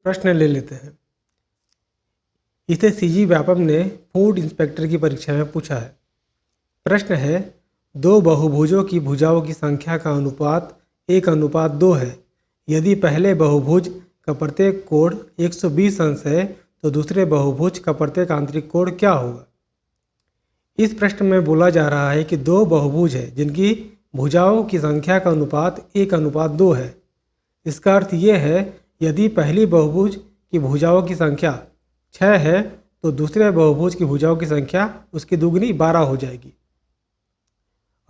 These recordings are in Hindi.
प्रश्न ले लेते हैं। इसे सीजी व्यापम ने फूड इंस्पेक्टर की परीक्षा में पूछा है। प्रश्न है, दो बहुभुजों की भुजाओं की संख्या का अनुपात 1:2 है। यदि पहले बहुभुज का प्रत्येक कोण 120 अंश है तो दूसरे बहुभुज का प्रत्येक आंतरिक कोण क्या होगा। इस प्रश्न में बोला जा रहा है कि दो बहुभुज है जिनकी भुजाओं की संख्या का अनुपात 1:2 है। इसका अर्थ ये है, यदि पहली बहुभुज की भुजाओं की संख्या 6 है तो दूसरे बहुभुज की भुजाओं की संख्या उसकी दुगनी 12 हो जाएगी।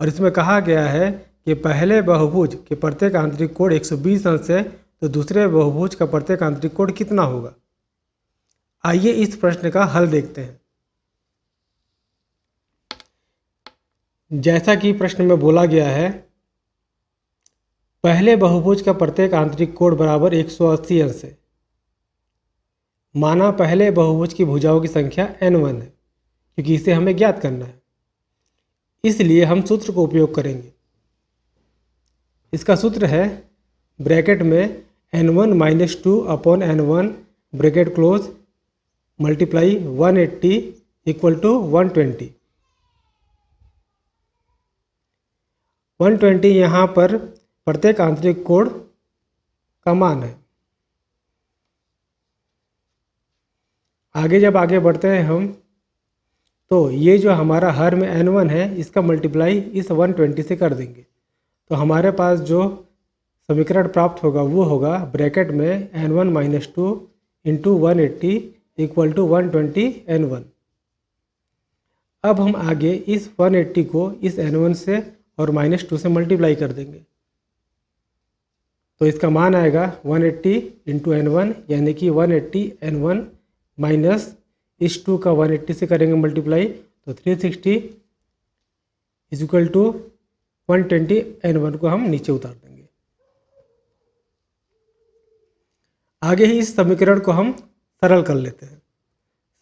और इसमें कहा गया है कि पहले बहुभुज के प्रत्येक आंतरिक कोण 120 अंश है तो दूसरे बहुभुज का प्रत्येक आंतरिक कोण कितना होगा। आइए इस प्रश्न का हल देखते हैं। जैसा कि प्रश्न में बोला गया है, पहले बहुभुज का प्रत्येक आंतरिक कोण बराबर 180 अंश है। माना पहले बहुभुज की भुजाओं की संख्या n1 है, क्योंकि इसे हमें ज्ञात करना है। इसलिए हम सूत्र को उपयोग करेंगे। इसका सूत्र है ब्रैकेट में n1 - 2 upon n1 bracket close multiply 180 = 120। 120 यहाँ पर प्रत्येक आंतरिक कोण का मान है। जब आगे बढ़ते हैं हम, तो ये जो हमारा हर में n1 है इसका मल्टीप्लाई इस 120 से कर देंगे तो हमारे पास जो समीकरण प्राप्त होगा वो होगा ब्रैकेट में n1 - 2 × 180 = 120 n1। अब हम आगे इस 180 को इस n1 से और -2 से मल्टीप्लाई कर देंगे तो इसका मान आएगा 180 × n1, यानी कि 180 n1 माइनस इस 2 का 180 से करेंगे मल्टीप्लाई तो 360 = 120 n1 को हम नीचे उतार देंगे। आगे ही इस समीकरण को हम सरल कर लेते हैं।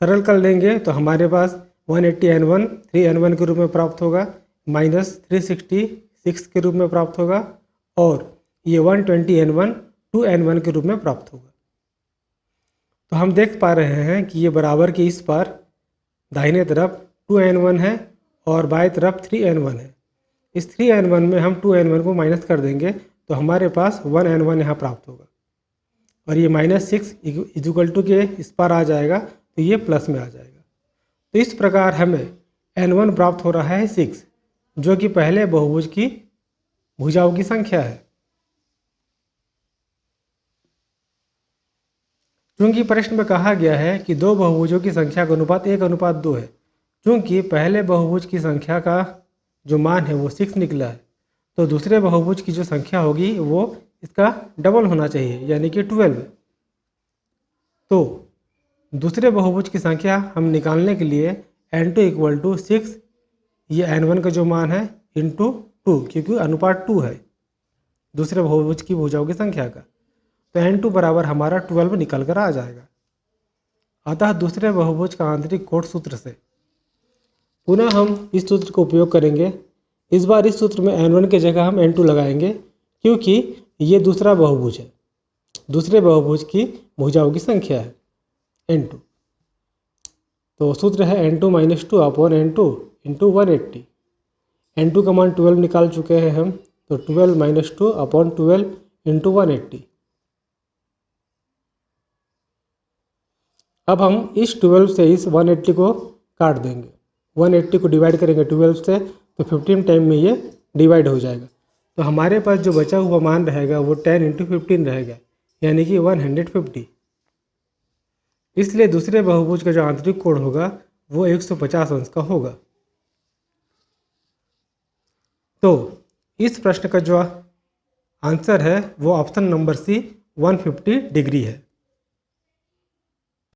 सरल कर लेंगे तो हमारे पास 180 n1 3n1 के रूप में प्राप्त होगा, माइनस 360 6 के रूप में प्राप्त होगा और ये 120 n1 2n1 के रूप में प्राप्त होगा। तो हम देख पा रहे हैं कि ये बराबर के इस पार दाहिने तरफ 2n1 है और बाएं तरफ 3n1 है। इस 3n1 में हम 2n1 को माइनस कर देंगे तो हमारे पास 1n1 यहाँ प्राप्त होगा और ये -6 = के इस पार आ जाएगा तो ये प्लस में आ जाएगा। तो इस प्रकार हमें n1 प्राप्त हो रहा है 6, जो कि पहले बहुभुज की भुजाओं की संख्या है। चूंकि प्रश्न में कहा गया है कि दो बहुभुजों की संख्या का अनुपात 1:2 है, चूंकि पहले बहुभुज की संख्या का जो मान है वो 6 निकला है तो दूसरे बहुभुज की जो संख्या होगी वो इसका डबल होना चाहिए, यानी कि 12। तो दूसरे बहुभुज की संख्या हम निकालने के लिए n2 = 6, ये n1 का जो मान है इंटू 2, क्योंकि अनुपात 2 है दूसरे बहुभुज की भुजाओं की संख्या का, तो n2 बराबर हमारा 12 निकल कर आ जाएगा। अतः दूसरे बहुभुज का आंतरिक कोण सूत्र से पुनः हम इस सूत्र का उपयोग करेंगे। इस बार इस सूत्र में n1 की जगह हम n2 लगाएंगे, क्योंकि ये दूसरा बहुभुज है, दूसरे बहुभुज की भुजाओं की संख्या है n2। तो सूत्र है n2 - 2 अपॉन n2 × 180। n2 का मान 12 निकाल चुके हैं हम, तो 12 - 2 अपॉन 12 × 180। अब हम इस 12 से इस 180 को काट देंगे। 180 को डिवाइड करेंगे 12 से तो 15 टाइम में ये डिवाइड हो जाएगा। तो हमारे पास जो बचा हुआ मान रहेगा वो 10 × 15 रहेगा, यानी कि 150। इसलिए दूसरे बहुभुज का जो आंतरिक कोण होगा वो 150 अंश का होगा। तो इस प्रश्न का जो आंसर है वो ऑप्शन नंबर सी 150 डिग्री है।